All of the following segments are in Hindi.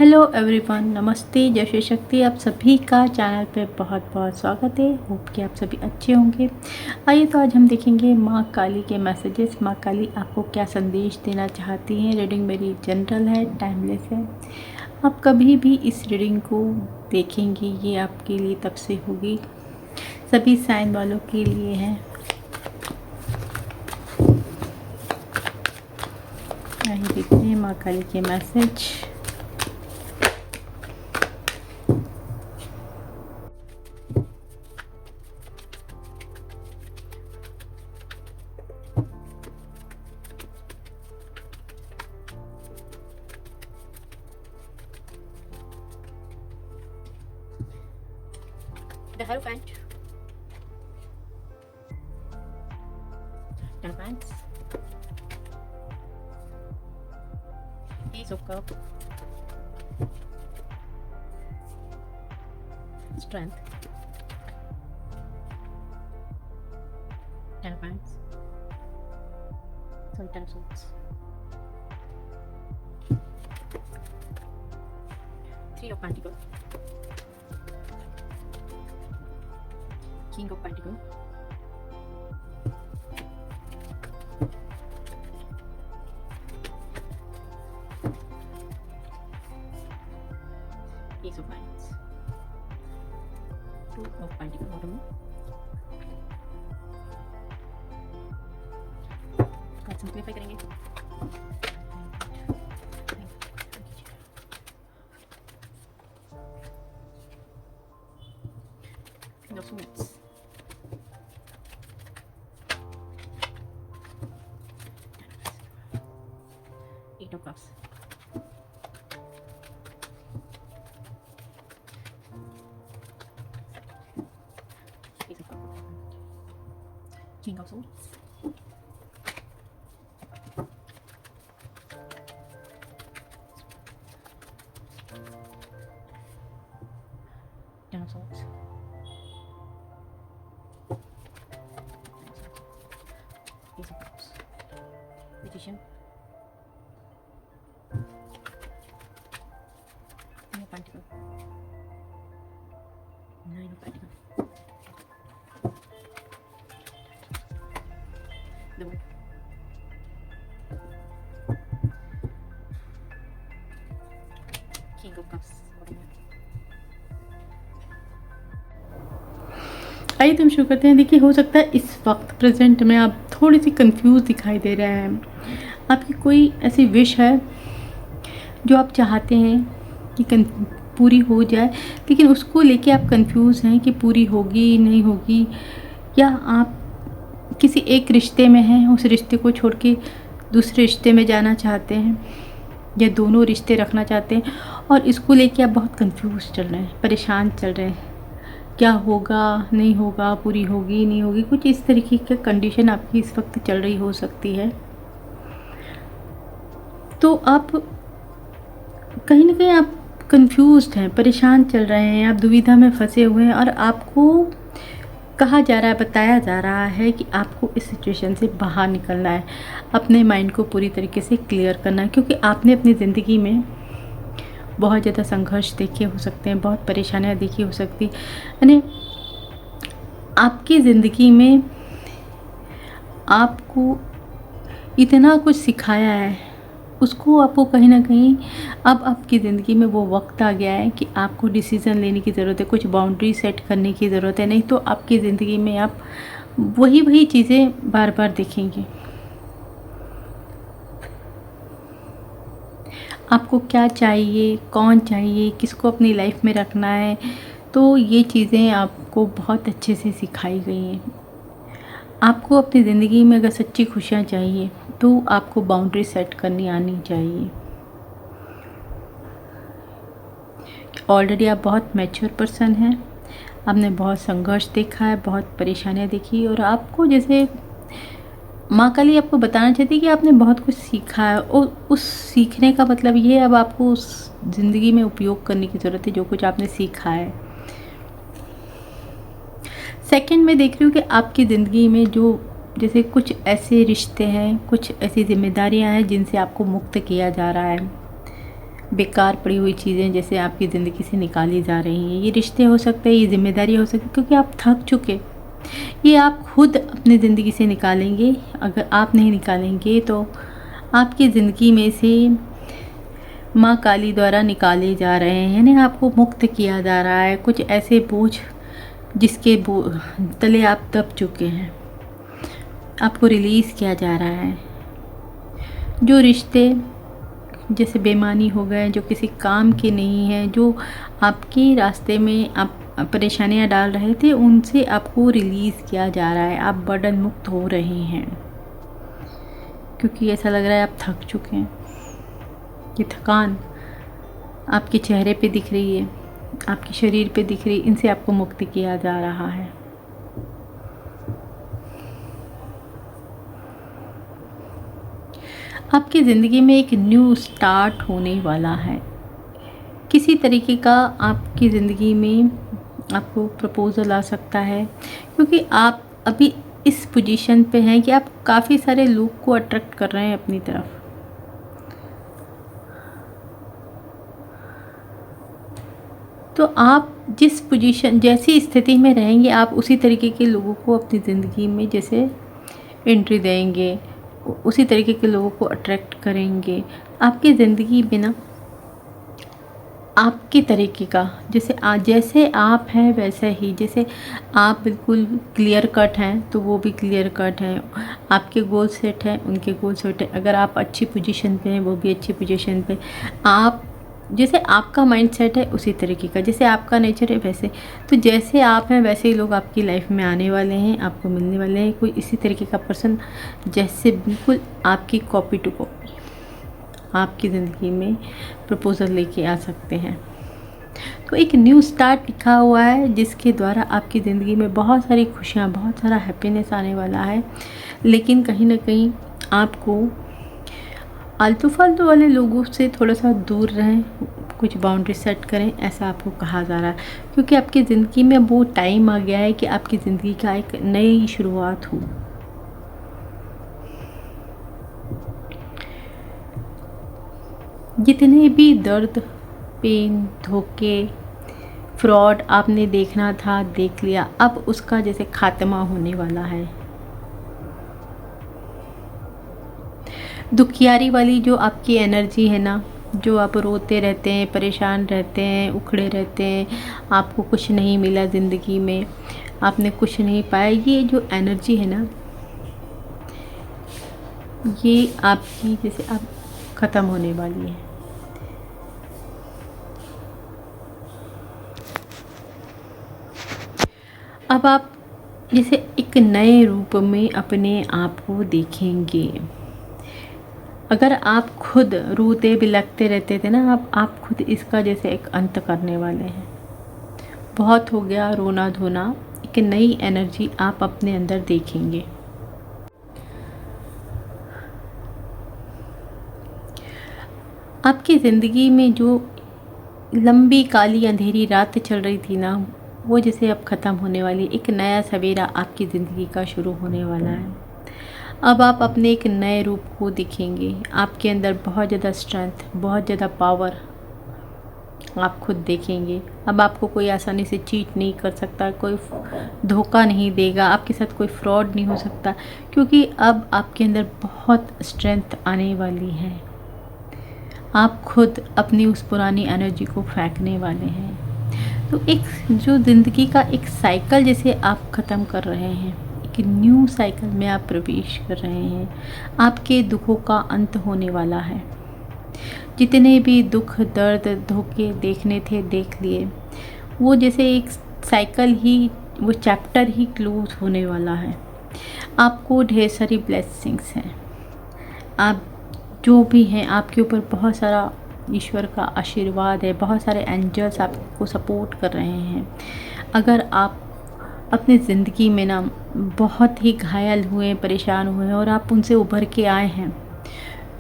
हेलो एवरीवन, नमस्ते, जय श्री शक्ति। आप सभी का चैनल पे बहुत बहुत स्वागत है। होप कि आप सभी अच्छे होंगे। आइए तो आज हम देखेंगे माँ काली के मैसेजेस। माँ काली आपको क्या संदेश देना चाहती हैं। रीडिंग मेरी जनरल है, टाइमलेस है। आप कभी भी इस रीडिंग को देखेंगे, ये आपके लिए तब से होगी, सभी साइन वालों के लिए है। आइए देखते हैं माँ काली के message. The Hierophant, Temperance, Ace of Cups, Strength, Temperance, Ten of Swords, Three of Pentacles, King of Pentacles, Ace of Wands, Two of Pentacles bottom में। आज सिंप्लीफाई करेंगे। King of Swords, Eight of Cups, Ace of Cups, King of Swords, Ten of Swords, Ace of Cups, Magician, King of Pentacles, Nine of Pentacles, the World, King of Cups bottom में। आइए तो हम शुरू करते हैं। देखिए, हो सकता है इस वक्त प्रेजेंट में आप थोड़ी सी कंफ्यूज दिखाई दे रहे हैं। आपकी कोई ऐसी विश है जो आप चाहते हैं कि पूरी हो जाए, लेकिन उसको लेके आप कंफ्यूज हैं कि पूरी होगी नहीं होगी, या आप किसी एक रिश्ते में हैं, उस रिश्ते को छोड़ के दूसरे रिश्ते में जाना चाहते हैं, या दोनों रिश्ते रखना चाहते हैं और इसको लेके आप बहुत कंफ्यूज चल रहे हैं, परेशान चल रहे हैं। क्या होगा नहीं होगा, पूरी होगी नहीं होगी, कुछ इस तरीके की कंडीशन आपकी इस वक्त चल रही हो सकती है। तो आप कहीं ना कहीं आप कंफ्यूज्ड हैं, परेशान चल रहे हैं, आप दुविधा में फंसे हुए हैं और आपको कहा जा रहा है, बताया जा रहा है कि आपको इस सिचुएशन से बाहर निकलना है, अपने माइंड को पूरी तरीके से क्लियर करना है, क्योंकि आपने अपनी ज़िंदगी में बहुत ज़्यादा संघर्ष देखे हो सकते हैं, बहुत परेशानियां देखी हो सकती, यानी आपकी ज़िंदगी में आपको इतना कुछ सिखाया है, उसको आपको कहीं ना कहीं अब आपकी ज़िंदगी में वो वक्त आ गया है कि आपको डिसीज़न लेने की ज़रूरत है, कुछ बाउंड्री सेट करने की ज़रूरत है। नहीं तो आपकी ज़िंदगी में आप वही चीज़ें बार बार देखेंगे। आपको क्या चाहिए, कौन चाहिए, किसको अपनी लाइफ में रखना है, तो ये चीज़ें आपको बहुत अच्छे से सिखाई गई हैं। आपको अपनी ज़िंदगी में अगर सच्ची खुशियाँ चाहिए तो आपको बाउंड्री सेट करनी आनी चाहिए। ऑलरेडी आप बहुत मैच्योर पर्सन हैं, आपने बहुत संघर्ष देखा है, बहुत परेशानियाँ देखी, और आपको जैसे माँ काली आपको बताना चाहती है कि आपने बहुत कुछ सीखा है, और उस सीखने का मतलब ये है अब आपको उस ज़िंदगी में उपयोग करने की ज़रूरत है जो कुछ आपने सीखा है। सेकंड में देख रही हूँ कि आपकी ज़िंदगी में जो जैसे कुछ ऐसे रिश्ते हैं, कुछ ऐसी जिम्मेदारियां हैं जिनसे आपको मुक्त किया जा रहा है, बेकार पड़ी हुई चीज़ें जैसे आपकी ज़िंदगी से निकाली जा रही हैं। ये रिश्ते हो सकते हैं, ये ज़िम्मेदारी हो सकती है, क्योंकि आप थक चुके। ये आप खुद अपनी ज़िंदगी से निकालेंगे। अगर आप नहीं निकालेंगे तो आपकी ज़िंदगी में से माँ काली द्वारा निकाले जा रहे हैं, यानी आपको मुक्त किया जा रहा है। कुछ ऐसे बोझ जिसके तले आप दब चुके हैं, आपको रिलीज़ किया जा रहा है। जो रिश्ते जैसे बेईमानी हो गए, जो किसी काम के नहीं हैं, जो आपके रास्ते में आप परेशानियां डाल रहे थे, उनसे आपको रिलीज़ किया जा रहा है। आप बर्डन मुक्त हो रहे हैं, क्योंकि ऐसा लग रहा है आप थक चुके हैं। ये थकान आपके चेहरे पे दिख रही है, आपके शरीर पे दिख रही है, इनसे आपको मुक्त किया जा रहा है। आपकी ज़िंदगी में एक न्यू स्टार्ट होने वाला है। किसी तरीके का आपकी ज़िंदगी में आपको प्रपोज़ल आ सकता है, क्योंकि आप अभी इस पोजीशन पे हैं कि आप काफ़ी सारे लोग को अट्रैक्ट कर रहे हैं अपनी तरफ। तो आप जिस पोजीशन, जैसी स्थिति में रहेंगे, आप उसी तरीके के लोगों को अपनी ज़िंदगी में जैसे एंट्री देंगे, उसी तरीके के लोगों को अट्रैक्ट करेंगे। आपकी ज़िंदगी में ना आपके तरीके का, जैसे आप हैं वैसे ही, जैसे आप बिल्कुल क्लियर कट हैं तो वो भी क्लियर कट हैं। आपके गोल सेट हैं, उनके गोल सेट हैं। अगर आप अच्छी पोजीशन पे हैं, वो भी अच्छी पोजीशन पे। आप जैसे आपका माइंडसेट है उसी तरीके का, जैसे आपका नेचर है वैसे, तो जैसे आप हैं वैसे ही लोग आपकी लाइफ में आने वाले हैं, आपको मिलने वाले हैं। कोई इसी तरीके का पर्सन जैसे बिल्कुल आपकी कॉपी टू कॉपी आपकी ज़िंदगी में प्रपोज़ल लेके आ सकते हैं। तो एक न्यू स्टार्ट लिखा हुआ है, जिसके द्वारा आपकी ज़िंदगी में बहुत सारी खुशियाँ, बहुत सारा हैप्पीनेस आने वाला है। लेकिन कहीं ना कहीं आपको आलतू फालतू वाले लोगों से थोड़ा सा दूर रहें, कुछ बाउंड्री सेट करें, ऐसा आपको कहा जा रहा है। क्योंकि आपकी ज़िंदगी में वो टाइम आ गया है कि आपकी ज़िंदगी का एक नई शुरुआत हो। जितने भी दर्द, पेन, धोखे, फ्रॉड आपने देखना था देख लिया, अब उसका जैसे खात्मा होने वाला है। दुखियारी वाली जो आपकी एनर्जी है ना, जो आप रोते रहते हैं, परेशान रहते हैं, उखड़े रहते हैं, आपको कुछ नहीं मिला ज़िंदगी में, आपने कुछ नहीं पाया, ये जो एनर्जी है ना, ये आपकी जैसे अब ख़त्म होने वाली है। अब आप जैसे एक नए रूप में अपने आप को देखेंगे। अगर आप खुद रोते बिलखते रहते थे ना, अब आप खुद इसका जैसे एक अंत करने वाले हैं। बहुत हो गया रोना धोना, एक नई एनर्जी आप अपने अंदर देखेंगे। आपकी ज़िंदगी में जो लंबी काली अंधेरी रात चल रही थी ना, वो जैसे अब ख़त्म होने वाली। एक नया सवेरा आपकी ज़िंदगी का शुरू होने वाला है। अब आप अपने एक नए रूप को दिखेंगे। आपके अंदर बहुत ज़्यादा स्ट्रेंथ, बहुत ज़्यादा पावर आप खुद देखेंगे। अब आपको कोई आसानी से चीट नहीं कर सकता, कोई धोखा नहीं देगा, आपके साथ कोई फ्रॉड नहीं हो सकता, क्योंकि अब आपके अंदर बहुत स्ट्रेंथ आने वाली है। आप खुद अपनी उस पुरानी एनर्जी को फेंकने वाले हैं। तो एक जो ज़िंदगी का एक साइकिल जैसे आप ख़त्म कर रहे हैं, एक न्यू साइकिल में आप प्रवेश कर रहे हैं। आपके दुखों का अंत होने वाला है। जितने भी दुख, दर्द, धोखे देखने थे देख लिए। वो जैसे एक साइकिल ही, वो चैप्टर ही क्लोज होने वाला है। आपको ढेर सारी ब्लेसिंग्स हैं। आप जो भी हैं, आपके ऊपर बहुत सारा ईश्वर का आशीर्वाद है, बहुत सारे एंजल्स आपको सपोर्ट कर रहे हैं। अगर आप अपनी ज़िंदगी में ना बहुत ही घायल हुए, परेशान हुए और आप उनसे उभर के आए हैं,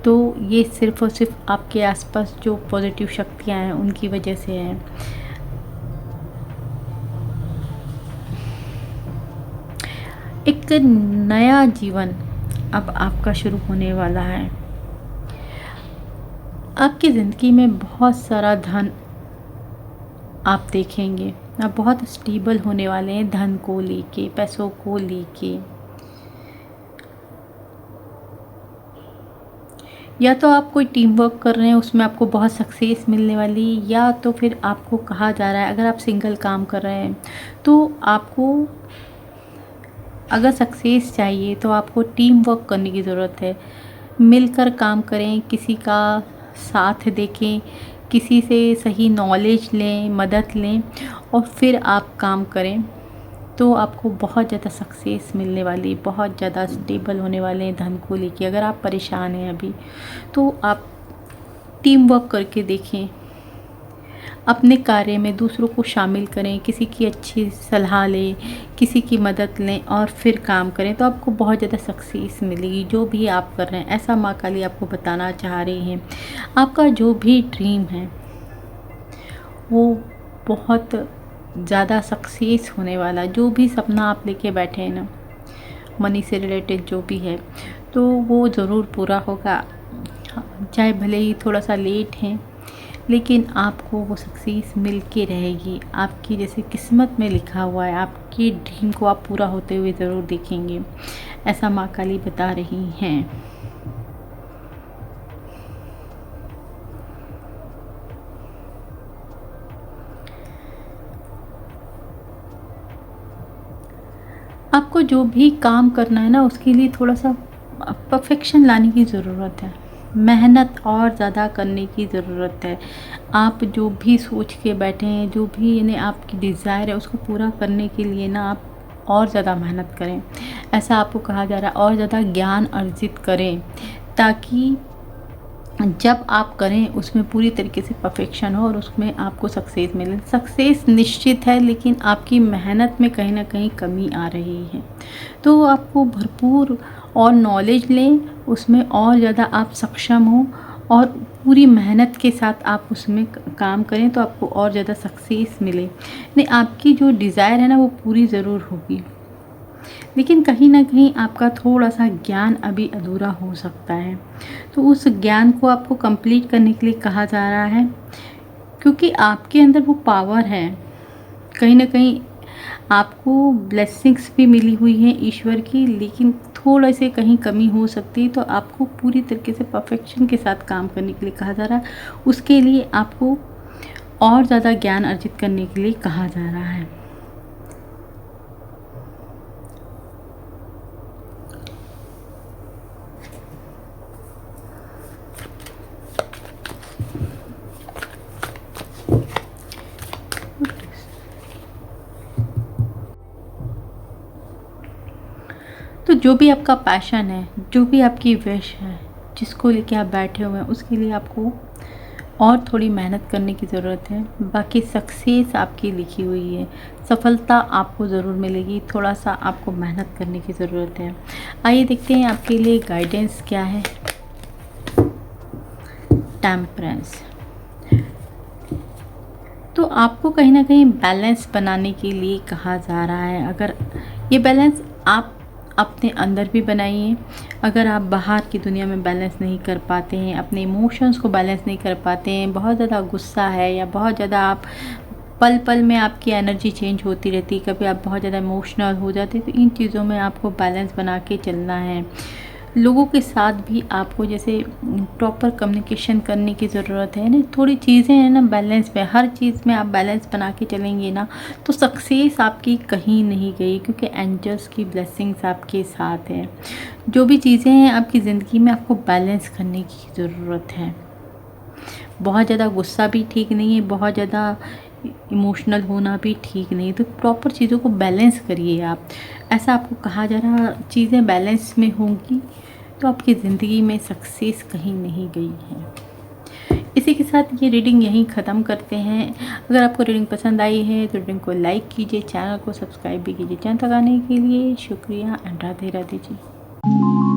तो ये सिर्फ़ और सिर्फ आपके आसपास जो पॉजिटिव शक्तियाँ हैं उनकी वजह से है। एक नया जीवन अब आपका शुरू होने वाला है। आपकी ज़िंदगी में बहुत सारा धन आप देखेंगे। आप बहुत स्टेबल होने वाले हैं धन को लेके, पैसों को लेके। या तो आप कोई टीम वर्क कर रहे हैं, उसमें आपको बहुत सक्सेस मिलने वाली, या तो फिर आपको कहा जा रहा है अगर आप सिंगल काम कर रहे हैं तो आपको अगर सक्सेस चाहिए तो आपको टीम वर्क करने की ज़रूरत है। मिलकर काम करें, किसी का साथ देखें, किसी से सही नॉलेज लें, मदद लें और फिर आप काम करें तो आपको बहुत ज़्यादा सक्सेस मिलने वाली, बहुत ज़्यादा स्टेबल होने वाले हैं धन को लेके। अगर आप परेशान हैं अभी तो आप टीम वर्क करके देखें, अपने कार्य में दूसरों को शामिल करें, किसी की अच्छी सलाह लें, किसी की मदद लें और फिर काम करें तो आपको बहुत ज़्यादा सक्सेस मिलेगी जो भी आप कर रहे हैं। ऐसा माँ काली आपको बताना चाह रही हैं। आपका जो भी ड्रीम है वो बहुत ज़्यादा सक्सेस होने वाला, जो भी सपना आप लेके बैठे हैं ना, मनी से रिलेटेड जो भी है, तो वो ज़रूर पूरा होगा। चाहे भले ही थोड़ा सा लेट है, लेकिन आपको वो सक्सेस मिल के रहेगी। आपकी जैसे किस्मत में लिखा हुआ है, आपके ड्रीम को आप पूरा होते हुए ज़रूर देखेंगे, ऐसा माँ काली बता रही हैं। आपको जो भी काम करना है ना, उसके लिए थोड़ा सा परफेक्शन लाने की ज़रूरत है, मेहनत और ज़्यादा करने की ज़रूरत है। आप जो भी सोच के बैठे हैं, जो भी यानी आपकी डिज़ायर है, उसको पूरा करने के लिए ना आप और ज़्यादा मेहनत करें, ऐसा आपको कहा जा रहा है। और ज़्यादा ज्ञान अर्जित करें ताकि जब आप करें उसमें पूरी तरीके से परफेक्शन हो और उसमें आपको सक्सेस मिले। सक्सेस निश्चित है, लेकिन आपकी मेहनत में कहीं ना कहीं कमी आ रही है, तो आपको भरपूर और नॉलेज लें, उसमें और ज़्यादा आप सक्षम हो और पूरी मेहनत के साथ आप उसमें काम करें तो आपको और ज़्यादा सक्सेस मिले। नहीं, आपकी जो डिज़ायर है ना वो पूरी ज़रूर होगी, लेकिन कहीं ना कहीं आपका थोड़ा सा ज्ञान अभी अधूरा हो सकता है, तो उस ज्ञान को आपको कंप्लीट करने के लिए कहा जा रहा है, क्योंकि आपके अंदर वो पावर है। कहीं ना कहीं आपको ब्लेसिंग्स भी मिली हुई हैं ईश्वर की, लेकिन थोड़ा से कहीं कमी हो सकती है, तो आपको पूरी तरीके से परफेक्शन के साथ काम करने के लिए कहा जा रहा है। उसके लिए आपको और ज़्यादा ज्ञान अर्जित करने के लिए कहा जा रहा है। तो जो भी आपका पैशन है, जो भी आपकी विश है, जिसको लेके आप बैठे हुए हैं, उसके लिए आपको और थोड़ी मेहनत करने की ज़रूरत है। बाकी सक्सेस आपकी लिखी हुई है, सफलता आपको ज़रूर मिलेगी, थोड़ा सा आपको मेहनत करने की ज़रूरत है। आइए देखते हैं आपके लिए गाइडेंस क्या है। टेम्परेंस, तो आपको कहीं ना कहीं बैलेंस बनाने के लिए कहा जा रहा है। अगर ये बैलेंस आप अपने अंदर भी बनाइए, अगर आप बाहर की दुनिया में बैलेंस नहीं कर पाते हैं, अपने इमोशंस को बैलेंस नहीं कर पाते हैं, बहुत ज़्यादा गुस्सा है या बहुत ज़्यादा आप पल पल में आपकी एनर्जी चेंज होती रहती है, कभी आप बहुत ज़्यादा इमोशनल हो जाते हैं, तो इन चीज़ों में आपको बैलेंस बना के चलना है। लोगों के साथ भी आपको जैसे प्रॉपर कम्युनिकेशन करने की ज़रूरत है ना, थोड़ी चीज़ें हैं ना बैलेंस में, हर चीज़ में आप बैलेंस बना के चलेंगे ना तो सक्सेस आपकी कहीं नहीं गई, क्योंकि एंजल्स की ब्लेसिंग्स आपके साथ है। जो भी चीज़ें हैं आपकी ज़िंदगी में, आपको बैलेंस करने की ज़रूरत है। बहुत ज़्यादा गुस्सा भी ठीक नहीं है, बहुत ज़्यादा इमोशनल होना भी ठीक नहीं, तो प्रॉपर चीज़ों को बैलेंस करिए आप, ऐसा आपको कहा जा रहा। चीज़ें बैलेंस में होंगी तो आपकी ज़िंदगी में सक्सेस कहीं नहीं गई है। इसी के साथ ये रीडिंग यहीं ख़त्म करते हैं। अगर आपको रीडिंग पसंद आई है तो रीडिंग को लाइक कीजिए, चैनल को सब्सक्राइब भी कीजिए। चैनल तक आने के लिए शुक्रिया एंड राधे राधे जी।